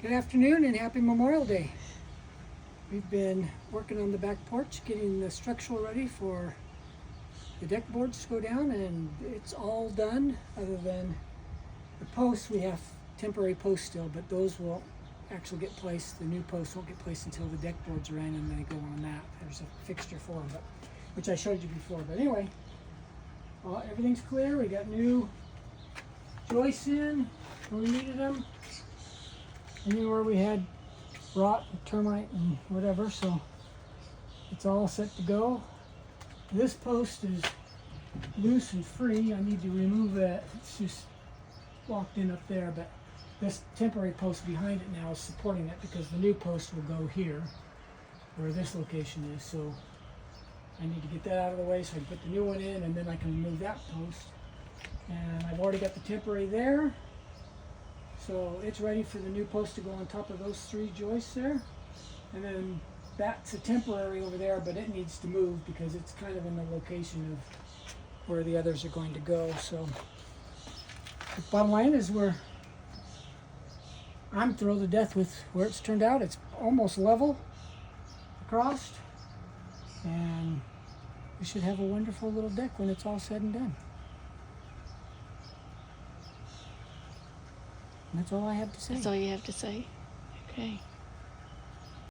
Good afternoon and happy Memorial Day. We've been working on the back porch, getting the structural ready for the deck boards to go down, and it's all done other than the posts. We have temporary posts still, but those will actually get placed. The new posts won't get placed until the deck boards are in, and then they go on that. There's a fixture for them, which I showed you before. But anyway, everything's clear. We got new joists in where we needed them. Anywhere we had rot and termite and whatever, so it's all set to go. This post is loose and free. I need to remove that. It's just locked in up there, but this temporary post behind it now is supporting it because the new post will go here where this location is. So I need to get that out of the way so I can put the new one in, and then I can remove that post. And I've already got the temporary there. So it's ready for the new post to go on top of those three joists there. And then that's a temporary over there, but it needs to move because it's kind of in the location of where the others are going to go. So the bottom line is I'm thrilled to death with where it's turned out. It's almost level across, and we should have a wonderful little deck when it's all said and done. That's all I have to say. That's all you have to say? Okay.